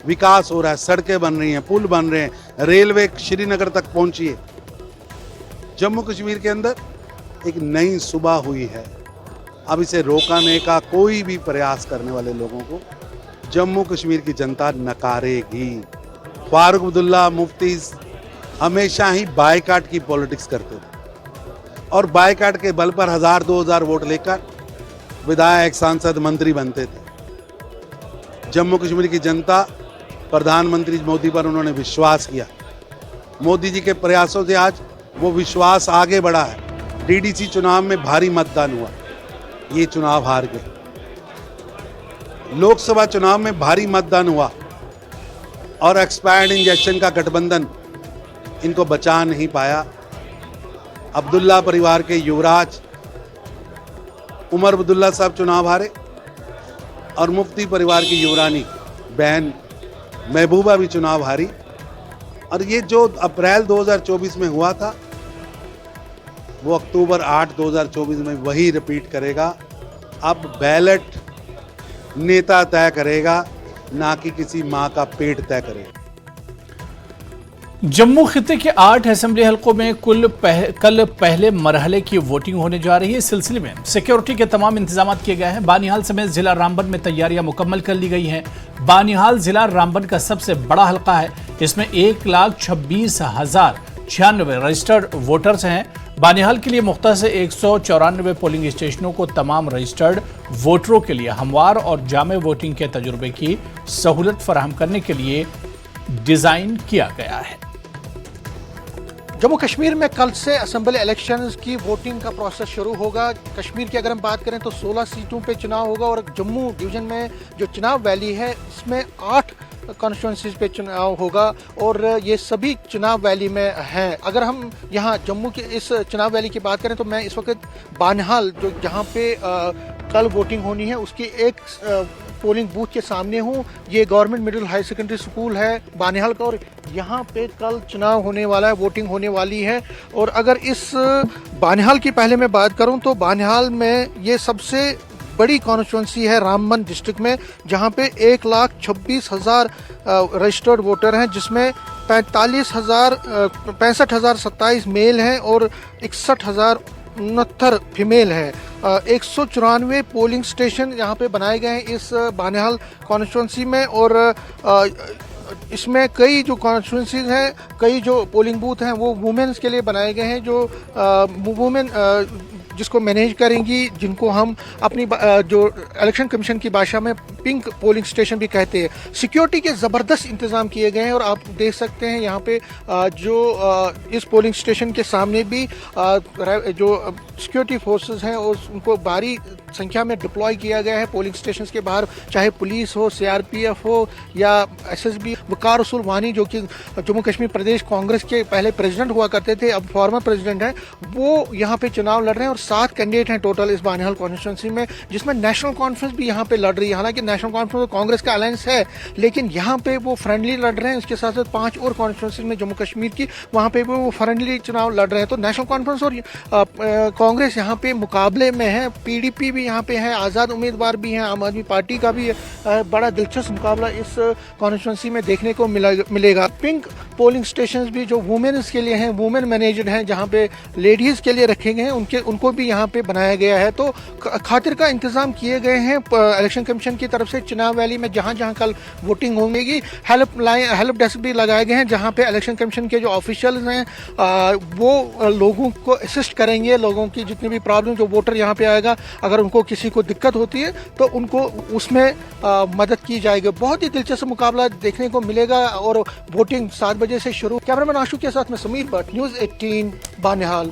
विकास हो रहा है, सड़कें बन रही हैं, पुल बन रहे हैं, रेलवे श्रीनगर तक पहुंची है। जम्मू कश्मीर के अंदर एक नई सुबह हुई है। अब इसे रोकने का कोई भी प्रयास करने वाले लोगों को जम्मू कश्मीर की जनता नकारेगी। फारूक अब्दुल्ला, मुफ्ती हमेशा ही बायकाट की पॉलिटिक्स करते थे और बायकाट के बल पर 1000-2000 वोट लेकर विधायक, सांसद, मंत्री बनते थे। जम्मू कश्मीर की जनता, प्रधानमंत्री मोदी पर उन्होंने विश्वास किया। मोदी जी के प्रयासों से आज वो विश्वास आगे बढ़ा है। डीडीसी चुनाव में भारी मतदान हुआ, ये चुनाव हार गए। लोकसभा चुनाव में भारी मतदान हुआ और एक्सपायर्ड इंजेक्शन का गठबंधन इनको बचा नहीं पाया। अब्दुल्ला परिवार के युवराज उमर अब्दुल्ला साहब चुनाव हारे और मुफ्ती परिवार की युवरानी बहन महबूबा भी चुनाव हारी। और ये जो अप्रैल 2024 में हुआ था वो अक्टूबर 8, 2024 में वही रिपीट करेगा। अब बैलेट नेता तय करेगा, ना कि किसी मां का पेट तय करेगा। जम्मू खिते के 8 असेंबली हलकों में कल पहले मरहले की वोटिंग होने जा रही है। इस सिलसिले में सिक्योरिटी के तमाम इंतजाम किए गए हैं। बानिहाल समेत जिला रामबन में तैयारियां मुकम्मल कर ली गई हैं। बानिहाल जिला रामबन का सबसे बड़ा हलका है। इसमें 1,26,096 रजिस्टर्ड वोटर्स हैं। बानिहाल के लिए मुख्तस 194 पोलिंग स्टेशनों को तमाम रजिस्टर्ड वोटरों के लिए हमवार और जामे वोटिंग के तजुर्बे की सहूलत फराहम करने के लिए डिजाइन किया गया है। जम्मू कश्मीर में कल से असेंबली इलेक्शंस की वोटिंग का प्रोसेस शुरू होगा। कश्मीर की अगर हम बात करें तो 16 सीटों पे चुनाव होगा और जम्मू डिवीज़न में जो चुनाव वैली है इसमें 8 कॉन्स्टिट्यूंसीज पे चुनाव होगा और ये सभी चुनाव वैली में हैं। अगर हम यहाँ जम्मू की इस चुनाव वैली की बात करें तो मैं इस वक्त बानिहाल जो जहाँ पे कल वोटिंग होनी है उसकी एक पोलिंग बूथ के सामने हूँ। ये government middle high secondary school है बानिहाल का और यहाँ पे कल चुनाव होने वाला है, वोटिंग होने वाली है। और अगर इस बानिहाल की पहले मैं बात करूँ तो बानिहाल में ये सबसे बड़ी कॉन्स्टिट्यूंसी है रामबन डिस्ट्रिक्ट में, जहाँ पे 1,26,000 रजिस्टर्ड वोटर हैं, जिसमें 65,027 मेल हैं और 61,069 फीमेल हैं। 194 पोलिंग स्टेशन यहाँ पे बनाए गए हैं इस बानिहाल कॉन्स्टिट्यूंसी में। और इसमें कई जो कॉन्स्टिट्यूंसीज हैं, कई जो पोलिंग बूथ हैं वो वुमेन्स के लिए बनाए गए हैं, जो वुमेन जिसको मैनेज करेंगी, जिनको हम अपनी जो इलेक्शन कमीशन की भाषा में पिंक पोलिंग स्टेशन भी कहते हैं। सिक्योरिटी के ज़बरदस्त इंतज़ाम किए गए हैं और आप देख सकते हैं यहाँ पे जो इस पोलिंग स्टेशन के सामने भी जो सिक्योरिटी फोर्सेस हैं उनको भारी संख्या में डिप्लॉय किया गया है पोलिंग स्टेशन के बाहर, चाहे पुलिस हो, CRPF हो या SSB। वकार रसूल वानी जो कि जम्मू कश्मीर प्रदेश कांग्रेस के पहले प्रेसिडेंट हुआ करते थे, अब फॉर्मर प्रेसिडेंट हैं, वो यहाँ पे चुनाव लड़ रहे हैं। और 7 कैंडिडेट हैं टोटल इस बानिहाल कॉन्स्टिट्यूंसी में, जिसमें नेशनल कॉन्फ्रेंस भी यहाँ पे लड़ रही है। हालांकि नेशनल कॉन्फ्रेंस तो कांग्रेस का अलायंस है, लेकिन यहाँ पे वो फ्रेंडली लड़ रहे हैं। उसके साथ साथ 5 और कॉन्स्टिट्यूंसी में जम्मू कश्मीर की, वहाँ पे वो फ्रेंडली चुनाव लड़ रहे हैं। तो नेशनल कॉन्फ्रेंस और कांग्रेस यहाँ पे मुकाबले में है। PDP भी यहाँ पे है, आज़ाद उम्मीदवार भी हैं, आम आदमी पार्टी का भी बड़ा दिलचस्प मुकाबला इस कॉन्स्टिट्यूंसी में देखने को मिलेगा। पिंक पोलिंग स्टेशन भी जो वुमेन्स के लिए हैं, वुमेन मैनेज्ड हैं, जहाँ पे लेडीज़ के लिए रखे गए हैं, उनको भी यहाँ पे बनाया गया है। तो खातिर का इंतजाम किए गए हैं इलेक्शन कमीशन की तरफ से। चुनाव वैली में जहाँ जहाँ कल वोटिंग होगी, हेल्प डेस्क भी लगाए गए हैं, जहाँ पे इलेक्शन कमीशन के जो ऑफिशियल्स हैं वो लोगों को असिस्ट करेंगे। लोगों की जितनी भी प्रॉब्लम, जो वोटर यहाँ पे आएगा, अगर उनको किसी को दिक्कत होती है तो उनको उसमें मदद की जाएगी। बहुत ही दिलचस्प मुकाबला देखने को मिलेगा और वोटिंग 7 बजे से शुरू। कैमरामैन आशु के साथ में समीर भट्ट, न्यूज़ 18 बानिहाल।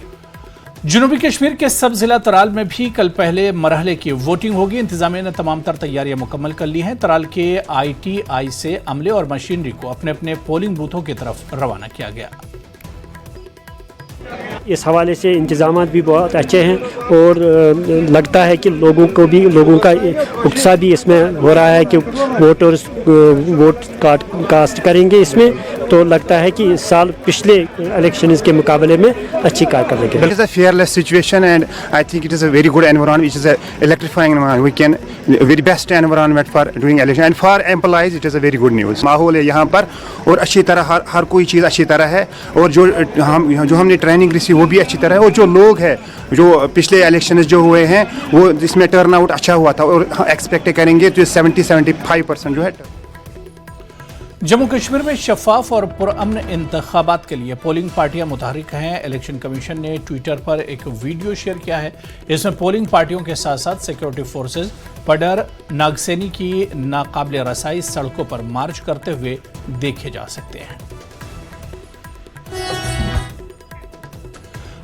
जनूबी कश्मीर के सब जिला तराल में भी कल पहले मरहले की वोटिंग होगी। इंतजामिया ने तमाम तर तैयारियां मुकम्मल कर ली हैं। तराल के ITI से अमले और मशीनरी को अपने अपने पोलिंग बूथों की तरफ रवाना किया गया। इस हवाले से इंतजाम भी बहुत अच्छे हैं और लगता है कि लोगों का उत्साह भी इसमें हो रहा है कि वोटर्स वोट कास्ट करेंगे इसमें। तो लगता है कि इस साल पिछले इलेक्शंस के मुकाबले में अच्छी कारकर्दगी है। It is a fearless situation and I think it is a very good environment, which is a electrifying environment. We can very best environment for doing election and for employees it is a very good news. माहौल है यहाँ पर और अच्छी तरह हर कोई चीज़ अच्छी तरह है और जो हमने ट्रेनिंग ली वो भी अच्छी तरह है और जो लोग हैं जो पिछले इलेक्शन जो हुए हैं वो जिसमें टर्न आउट अच्छा हुआ था और एक्सपेक्ट करेंगे तो 70-75% जो है। जम्मू कश्मीर में शफाफ और पुरअमन इंतखाबात के लिए पोलिंग पार्टियां मुतहरिक हैं। इलेक्शन कमीशन ने ट्विटर पर एक वीडियो शेयर किया है। इसमें पोलिंग पार्टियों के साथ साथ सिक्योरिटी फोर्सेज पडर नागसैनी की नाकाबिल रसाई सड़कों पर मार्च करते हुए देखे जा सकते हैं।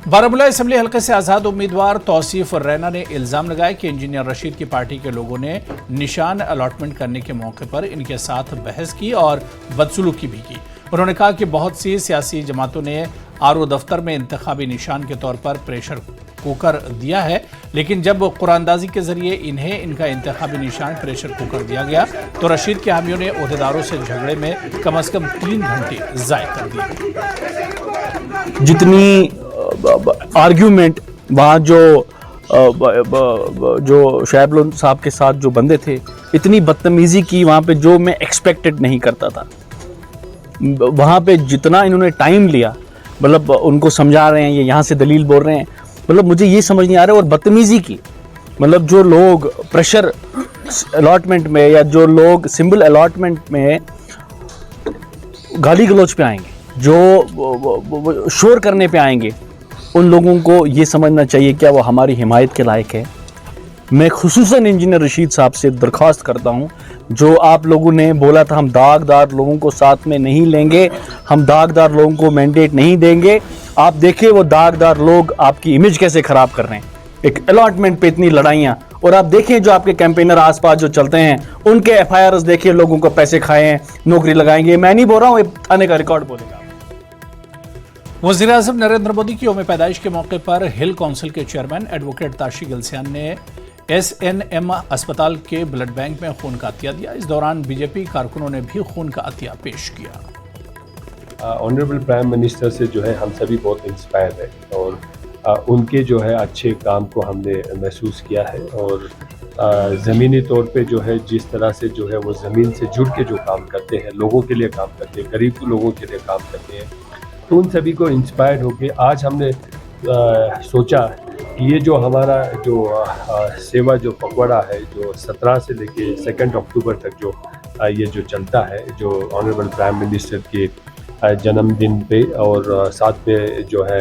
बारामूला असेंबली हल्के से आजाद उम्मीदवार तौसीफ रैना ने इल्जाम लगाया कि इंजीनियर रशीद की पार्टी के लोगों ने निशान अलॉटमेंट करने के मौके पर इनके साथ बहस की और बदसलूकी भी की। उन्होंने कहा कि बहुत सी सियासी जमातों ने RO दफ्तर में इंतखाबी निशान के तौर पर प्रेशर कुकर दिया है, लेकिन जब कुरानदाजी के जरिए इन्हें इनका इंतखाबी निशान प्रेशर कुकर दिया गया तो रशीद के हामियों ने ओहदेदारों से झगड़े में कम से कम 3 घंटे ज़ाय कर दिए। जितनी आर्ग्यूमेंट वहाँ जो शैबल साहब के साथ जो बंदे थे, इतनी बदतमीजी की वहाँ पे जो मैं एक्सपेक्टेड नहीं करता था। वहाँ पे जितना इन्होंने टाइम लिया, मतलब उनको समझा रहे हैं, ये यहाँ से दलील बोल रहे हैं, मतलब मुझे ये समझ नहीं आ रहा। और बदतमीजी की, मतलब जो लोग प्रेशर अलॉटमेंट में या जो लोग सिंबल अलॉटमेंट में गाली गलौज पे आएंगे, जो शोर करने पे आएंगे, उन लोगों को ये समझना चाहिए क्या वो हमारी हिमायत के लायक है। मैं खुसूसन इंजीनियर रशीद साहब से दरख्वास्त करता हूँ, जो आप लोगों ने बोला था हम दागदार लोगों को साथ में नहीं लेंगे, हम दागदार लोगों को मैंडेट नहीं देंगे। आप देखिए वो दागदार लोग आपकी इमेज कैसे ख़राब कर रहे हैं, एक अलॉटमेंट पे इतनी लड़ाइयाँ। और आप देखें जो आपके कैंपेनर आसपास जो चलते हैं उनके FIRs देखिए, लोगों को पैसे खाए हैं, नौकरी लगाएंगे। मैं नहीं बोल रहा हूँ, थाने का रिकॉर्ड बोलेगा। वज़ीर-ए-आज़म नरेंद्र मोदी की यौम पैदाइश के मौके पर हिल काउंसिल के चेयरमैन एडवोकेट ताशी गिलसियान ने SNM अस्पताल के ब्लड बैंक में खून का अतिया दिया। इस दौरान बीजेपी कारकुनों ने भी खून का अतिया पेश किया। ऑनरेबल प्राइम मिनिस्टर से जो है हम सभी बहुत इंस्पायर है और उनके जो है अच्छे काम को हमने महसूस किया है और ज़मीनी तौर पे जो है जिस तरह से जो है वो ज़मीन से जुड़ के जो काम करते हैं, लोगों के लिए काम करते हैं, गरीब लोगों के लिए काम करते हैं, तो उन सभी को इंस्पायर्ड होके आज हमने सोचा कि ये जो हमारा जो सेवा जो पखवाड़ा है जो 17 से लेके 2 अक्टूबर तक जो ये जो चलता है, जो ऑनरेबल प्राइम मिनिस्टर के जन्मदिन पे और साथ में जो है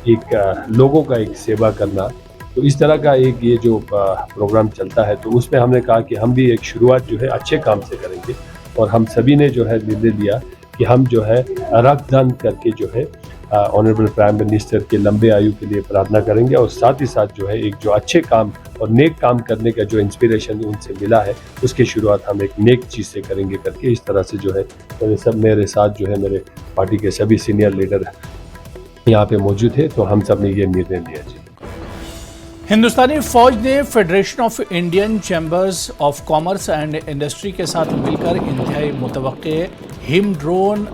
एक लोगों का एक सेवा करना, तो इस तरह का एक ये जो प्रोग्राम चलता है, तो उसमें हमने कहा कि हम भी एक शुरुआत जो है अच्छे काम से करेंगे और हम सभी ने जो है निर्णय लिया कि हम जो है रक्तदान करके जो है ऑनरेबल प्राइम मिनिस्टर के लंबे आयु के लिए प्रार्थना करेंगे और साथ ही साथ जो है एक जो अच्छे काम और नेक काम करने का जो इंस्पिरेशन उनसे मिला है उसकी शुरुआत हम एक नेक चीज़ से करेंगे करके इस तरह से जो है मेरे साथ जो है मेरे पार्टी के सभी सीनियर लीडर यहाँ पे मौजूद है, तो हम सब ने ये निर्णय लिया जी। हिंदुस्तानी फौज ने federation of Indian chambers of commerce and industry के साथ मिलकर इंतहाई मुतवक्के हिम ड्रोन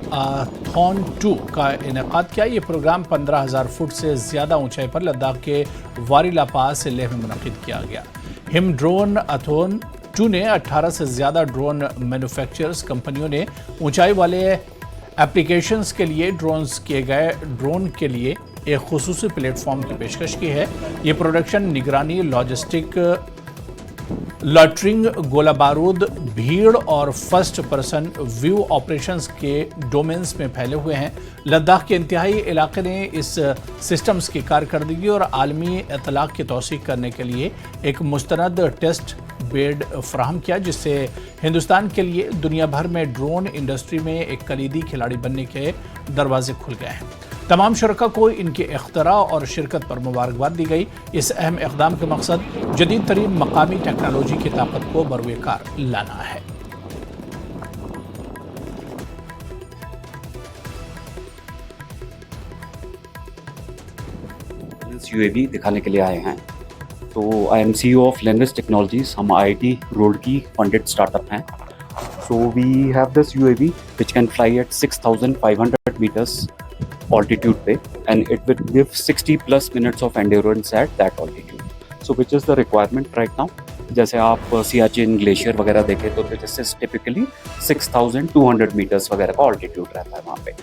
थॉन 2 का इनेकाद किया। ये प्रोग्राम 15,000 फुट से ज़्यादा ऊंचाई पर लद्दाख के वारीला पास से लेह में मुनक़िद किया गया। हिम ड्रोन अथोन 2 ने 18 से ज़्यादा ड्रोन मैन्युफैक्चरर्स कंपनियों ने ऊंचाई वाले एप्लीकेशंस के लिए ड्रोन्स किए गए ड्रोन के लिए एक खुसूसी प्लेटफॉर्म की पेशकश की है। ये प्रोडक्शन निगरानी, लॉजिस्टिक, लॉटरिंग, गोला बारूद, भीड़ और फर्स्ट पर्सन व्यू ऑपरेशंस के डोमेन्स में फैले हुए हैं। लद्दाख के इंतहाई इलाके ने इस सिस्टम्स की कारकर्दगी और आलमी इतलाक़ की तौसीक़ करने के लिए एक मुस्तनद टेस्ट बेड फ्राहम किया, जिससे हिंदुस्तान के लिए दुनिया भर में ड्रोन इंडस्ट्री में एक कलीदी खिलाड़ी बनने के दरवाजे खुल गए हैं। तमाम शुरका को इनके इख्तरा और शिरकत पर मुबारकबाद दी गई। इस अहम इक़दाम का मकसद जदीद तरीन मकामी टेक्नोलॉजी की ताकत को बरवेकार लाना है। UAV दिखाने के लिए आए हैं। तो I am CEO of Lenris technologies. हम IIT रुड़की फंडेड स्टार्टअप हैं। So we have this UAV which can fly at 6,500 metres altitude पे and it will give 60+ minutes of endurance at that altitude. So which is the requirement right now? जैसे आप Siachen glacier वगैरह देखें तो this is typically 6,200 metres वगैरह का altitude रहता है वहाँ पे,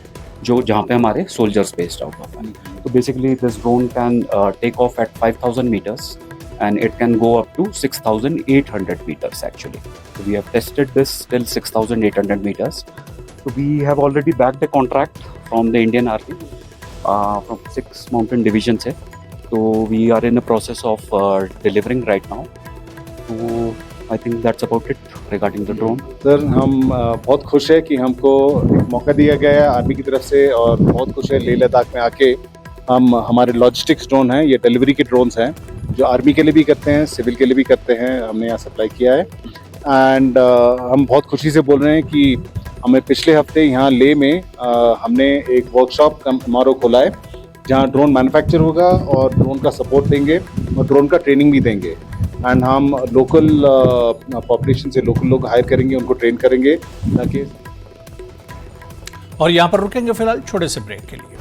जो जहाँ पे हमारे सोल्जर्स बेस्ड आउट ऑफ है। तो basically this drone can take off at 5,000 metres and it can go up to 6,800 meters actually. So we have tested this till 6,800 meters. So we have already bagged a contract from the Indian Army from 6 mountain divisions है। तो we are in the process of delivering right now. So I think that's about it regarding the drone. Sir हम बहुत खुश है कि हमको एक मौका दिया गया है आर्मी की तरफ से और बहुत खुश है लेह लद्दाख में आके हम हमारे लॉजिस्टिक्स ड्रोन हैं, ये डिलीवरी के ड्रोन्स हैं जो आर्मी के लिए भी करते हैं, सिविल के लिए भी करते हैं, हमने यहाँ सप्लाई किया है। एंड हम बहुत खुशी से बोल रहे हैं कि हमें पिछले हफ्ते यहाँ लेह में हमने एक वर्कशॉप समारोह खोला है जहाँ ड्रोन मैन्युफैक्चर होगा और ड्रोन का सपोर्ट देंगे और ड्रोन का ट्रेनिंग भी देंगे। एंड हम लोकल पॉपुलेशन से लोकल लोग हायर करेंगे, उनको ट्रेन करेंगे ताकि। और यहाँ पर रुकेंगे फिलहाल छोटे से ब्रेक के लिए।